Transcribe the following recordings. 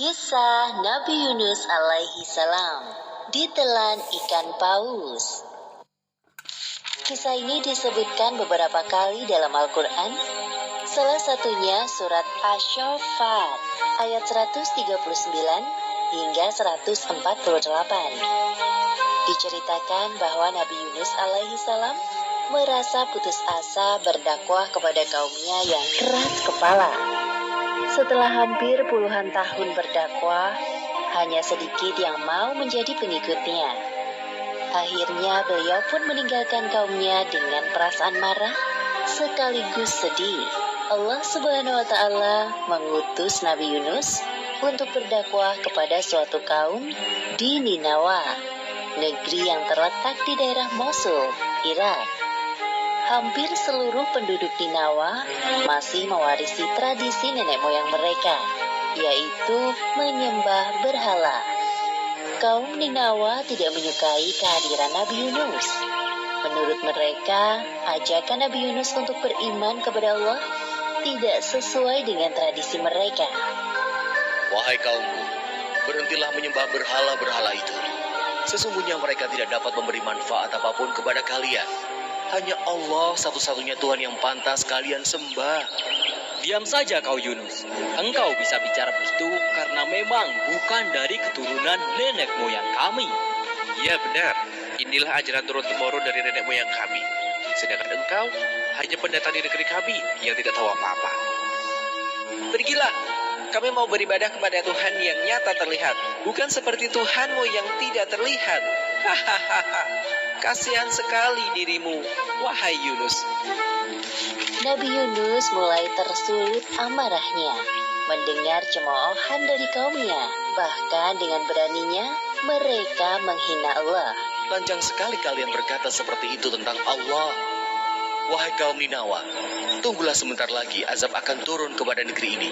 Kisah Nabi Yunus alaihi salam ditelan ikan paus. Kisah ini disebutkan beberapa kali dalam Al-Quran. Salah satunya surat Asy-Syaffat ayat 139 hingga 148. Diceritakan bahwa Nabi Yunus alaihi salam merasa putus asa berdakwah kepada kaumnya yang keras kepala. Setelah hampir puluhan tahun berdakwah, hanya sedikit yang mau menjadi pengikutnya. Akhirnya beliau pun meninggalkan kaumnya dengan perasaan marah sekaligus sedih. Allah Subhanahu wa Ta'ala mengutus Nabi Yunus untuk berdakwah kepada suatu kaum di Ninawa, negeri yang terletak di daerah Mosul, Irak. Hampir seluruh penduduk Ninawa masih mewarisi tradisi nenek moyang mereka, yaitu menyembah berhala. Kaum Ninawa tidak menyukai kehadiran Nabi Yunus. Menurut mereka, ajakan Nabi Yunus untuk beriman kepada Allah tidak sesuai dengan tradisi mereka. Wahai kaumku, berhentilah menyembah berhala-berhala itu. Sesungguhnya mereka tidak dapat memberi manfaat apapun kepada kalian. Hanya Allah satu-satunya Tuhan yang pantas kalian sembah. Diam saja kau Yunus. Engkau bisa bicara begitu karena memang bukan dari keturunan nenek moyang kami. Ya benar, inilah ajaran turun-temurun dari nenek moyang kami. Sedangkan engkau hanya pendatang di negeri kami yang tidak tahu apa-apa. Pergilah, kami mau beribadah kepada Tuhan yang nyata terlihat, bukan seperti Tuhanmu yang tidak terlihat. Hahaha, kasihan sekali dirimu, wahai Yunus. Nabi Yunus mulai tersulut amarahnya mendengar cemoohan dari kaumnya. Bahkan dengan beraninya mereka menghina Allah. Lanjang sekali kalian berkata seperti itu tentang Allah. Wahai kaum Ninawa, tunggulah sebentar lagi azab akan turun kepada negeri ini.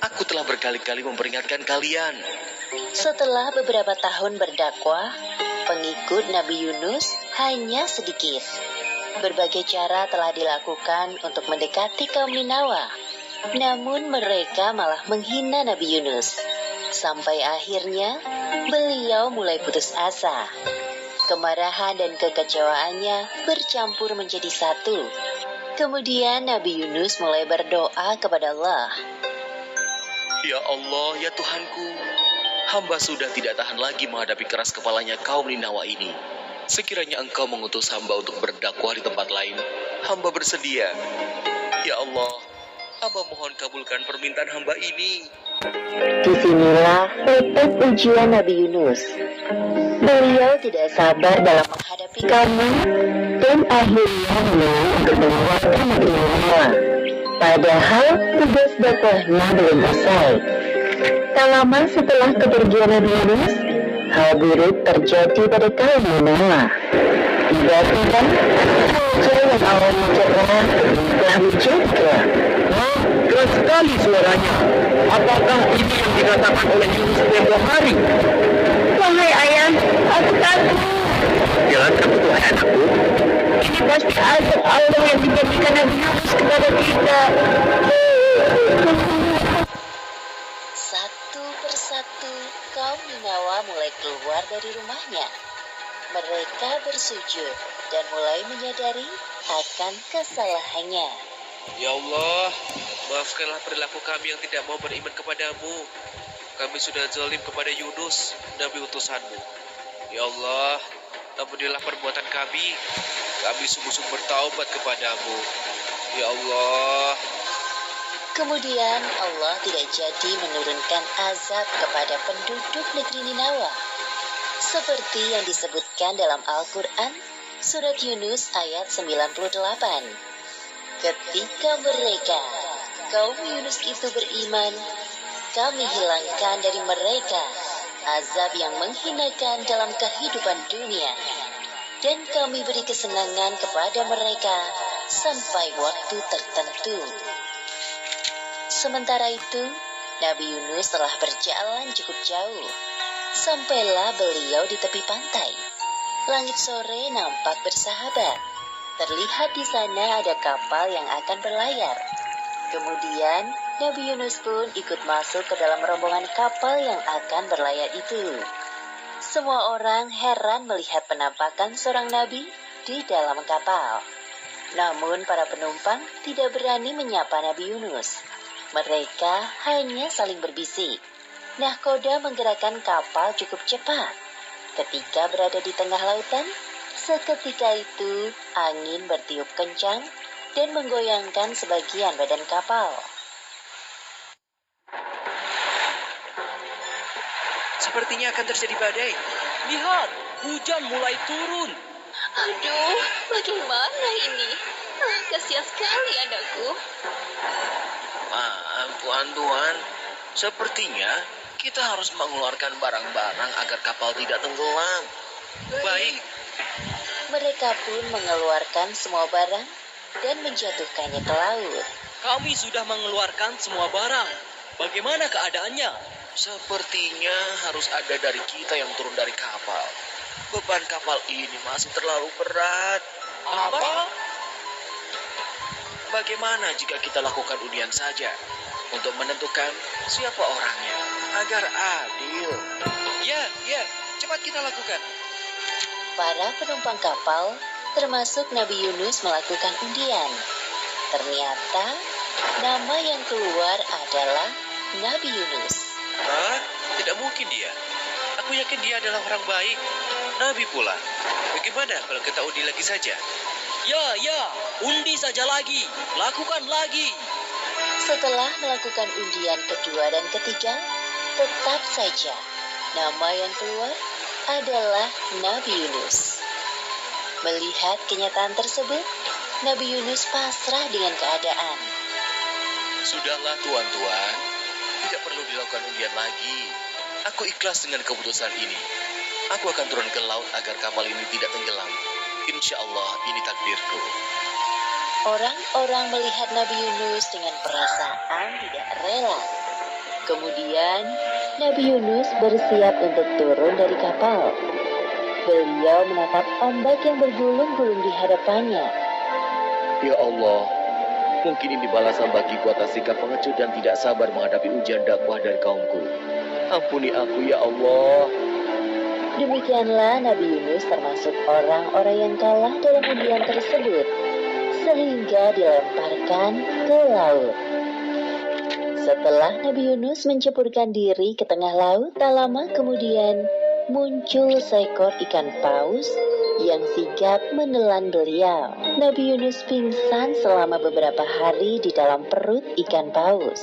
Aku telah berkali-kali memperingatkan kalian. Setelah beberapa tahun berdakwah, pengikut Nabi Yunus hanya sedikit. Berbagai cara telah dilakukan untuk mendekati kaum Ninawa. Namun mereka malah menghina Nabi Yunus. Sampai akhirnya beliau mulai putus asa. Kemarahan dan kekecewaannya bercampur menjadi satu. Kemudian Nabi Yunus mulai berdoa kepada Allah. Ya Allah, ya Tuhanku, hamba sudah tidak tahan lagi menghadapi keras kepalanya kaum Ninawa ini. Sekiranya engkau mengutus hamba untuk berdakwah di tempat lain, hamba bersedia. Ya Allah, hamba mohon kabulkan permintaan hamba ini. Disinilah letak ujian Nabi Yunus. Beliau tidak sabar dalam menghadapi kamu dan akhirnya memilih untuk menguatkan negeri Ninawa. Padahal tugas dakwahnya belum selesai. Tak lama setelah kepergian Nabi Yunus, hal buruk terjadi pada kaum Ninawa. Tiba-tiba, hujan yang awalnya cerah berubah menjadi. Wah, keras sekali suaranya. Apakah ini yang dikatakan oleh Yunus tempoh hari? Wahai ayah, aku takut. Jangan takut, wahai anakku. Ini pasti azab Allah yang dijadikan Nabi Yunus kepada kita. Satu persatu, kaum Ninawa mulai keluar dari rumahnya. Mereka bersujud dan mulai menyadari akan kesalahannya. Ya Allah, maafkanlah perilaku kami yang tidak mau beriman kepadamu. Kami sudah zalim kepada Yunus, Nabi utusanmu. Ya Allah, ampunilah perbuatan kami. Kami sungguh-sungguh bertaubat kepadamu. Ya Allah. Kemudian Allah tidak jadi menurunkan azab kepada penduduk negeri Ninawa. Seperti yang disebutkan dalam Al-Quran, surat Yunus ayat 98. Ketika mereka, kaum Yunus itu beriman, kami hilangkan dari mereka azab yang menghinakan dalam kehidupan dunia. Dan kami beri kesenangan kepada mereka sampai waktu tertentu. Sementara itu, Nabi Yunus telah berjalan cukup jauh. Sampailah beliau di tepi pantai. Langit sore nampak bersahabat. Terlihat di sana ada kapal yang akan berlayar. Kemudian Nabi Yunus pun ikut masuk ke dalam rombongan kapal yang akan berlayar itu. Semua orang heran melihat penampakan seorang nabi di dalam kapal. Namun para penumpang tidak berani menyapa Nabi Yunus. Mereka hanya saling berbisik. Nahkoda menggerakkan kapal cukup cepat. Ketika berada di tengah lautan, seketika itu angin bertiup kencang dan menggoyangkan sebagian badan kapal. Sepertinya akan terjadi badai. Lihat, hujan mulai turun. Aduh, bagaimana ini? Kasihan sekali anakku. Maaf, tuan-tuan. Sepertinya kita harus mengeluarkan barang-barang agar kapal tidak tenggelam. Baik, Mereka pun mengeluarkan semua barang dan menjatuhkannya ke laut. Kami sudah mengeluarkan semua barang. Bagaimana keadaannya? Sepertinya harus ada dari kita yang turun dari kapal. Beban kapal ini masih terlalu berat. Apa? Bagaimana jika kita lakukan undian saja untuk menentukan siapa orangnya agar adil? ya, cepat kita lakukan. Para penumpang kapal, termasuk Nabi Yunus, melakukan undian. Ternyata nama yang keluar adalah Nabi Yunus. Hah? Tidak mungkin dia. Aku yakin dia adalah orang baik. Nabi pula. Bagaimana kalau kita undi lagi saja? Ya, undi saja lagi. Lakukan lagi. Setelah melakukan undian kedua dan ketiga, tetap saja nama yang keluar adalah Nabi Yunus. Melihat kenyataan tersebut, Nabi Yunus pasrah dengan keadaan. Sudahlah tuan-tuan, tidak perlu dilakukan undian lagi. Aku ikhlas dengan keputusan ini. Aku akan turun ke laut agar kapal ini tidak tenggelam. Insya Allah ini takdirku. Orang-orang melihat Nabi Yunus dengan perasaan tidak rela. Kemudian, Nabi Yunus bersiap untuk turun dari kapal. Beliau menatap ombak yang bergulung-gulung di hadapannya. Ya Allah, mungkin ini balasan bagiku atas sikap pengecut dan tidak sabar menghadapi ujian dakwah dari kaumku. Ampuni aku ya Allah. Demikianlah Nabi Yunus termasuk orang-orang yang kalah dalam undian tersebut, sehingga dilemparkan ke laut. Setelah Nabi Yunus menceburkan diri ke tengah laut, tak lama kemudian muncul seekor ikan paus yang sigap menelan beliau. Nabi Yunus pingsan selama beberapa hari di dalam perut ikan paus.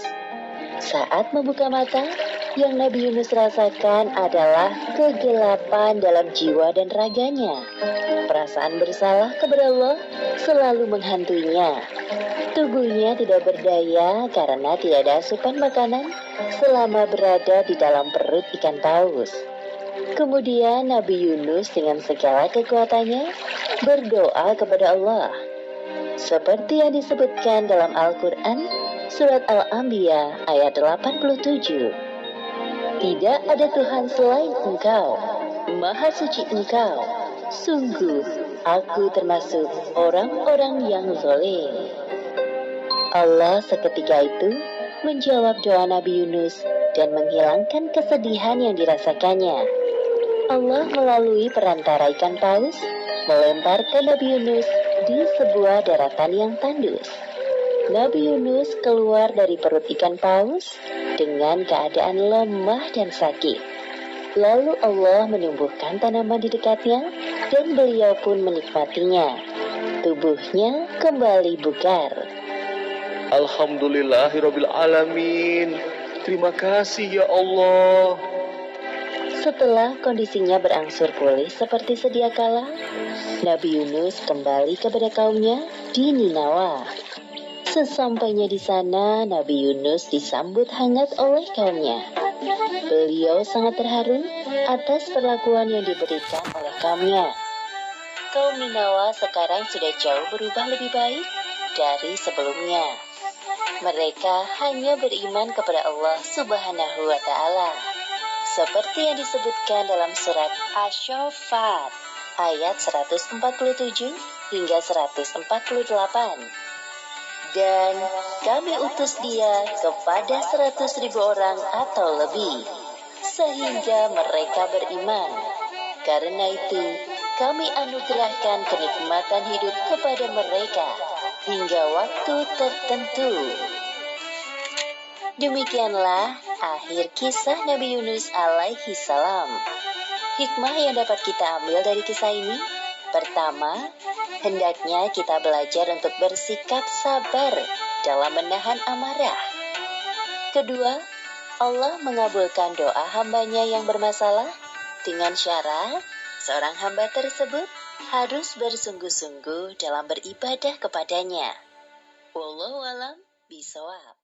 Saat membuka mata, yang Nabi Yunus rasakan adalah kegelapan dalam jiwa dan raganya. Perasaan bersalah kepada Allah selalu menghantuinya. Tubuhnya tidak berdaya karena tidak ada asupan makanan selama berada di dalam perut ikan paus. Kemudian Nabi Yunus dengan segala kekuatannya berdoa kepada Allah. Seperti yang disebutkan dalam Al-Quran, Surat Al-Anbiya ayat 87. Tidak ada Tuhan selain Engkau, Maha Suci Engkau. Sungguh, aku termasuk orang-orang yang zalim. Allah seketika itu menjawab doa Nabi Yunus dan menghilangkan kesedihan yang dirasakannya. Allah melalui perantara ikan paus melemparkan Nabi Yunus di sebuah daratan yang tandus. Nabi Yunus keluar dari perut ikan paus dengan keadaan lemah dan sakit. Lalu Allah menumbuhkan tanaman di dekatnya dan beliau pun menikmatinya. Tubuhnya kembali bugar. Alhamdulillahirabbil alamin. Terima kasih ya Allah. Setelah kondisinya berangsur pulih seperti sedia kala, Nabi Yunus kembali kepada kaumnya di Ninawa. Sesampainya di sana, Nabi Yunus disambut hangat oleh kaumnya. Beliau sangat terharu atas perlakuan yang diberikan oleh kaumnya. Kaum Ninawa sekarang sudah jauh berubah lebih baik dari sebelumnya. Mereka hanya beriman kepada Allah Subhanahu wa Ta'ala, seperti yang disebutkan dalam surat Asy-Syaffat ayat 147 hingga 148. dan kami utus dia kepada 100.000 orang atau lebih, sehingga mereka beriman. Karena itu, kami anugerahkan kenikmatan hidup kepada mereka hingga waktu tertentu. Demikianlah akhir kisah Nabi Yunus alaihi salam. Hikmah yang dapat kita ambil dari kisah ini: pertama, hendaknya kita belajar untuk bersikap sabar dalam menahan amarah. Kedua, Allah mengabulkan doa hambanya yang bermasalah dengan syarat seorang hamba tersebut harus bersungguh-sungguh dalam beribadah kepadanya. Wallahu a'lam bishawab.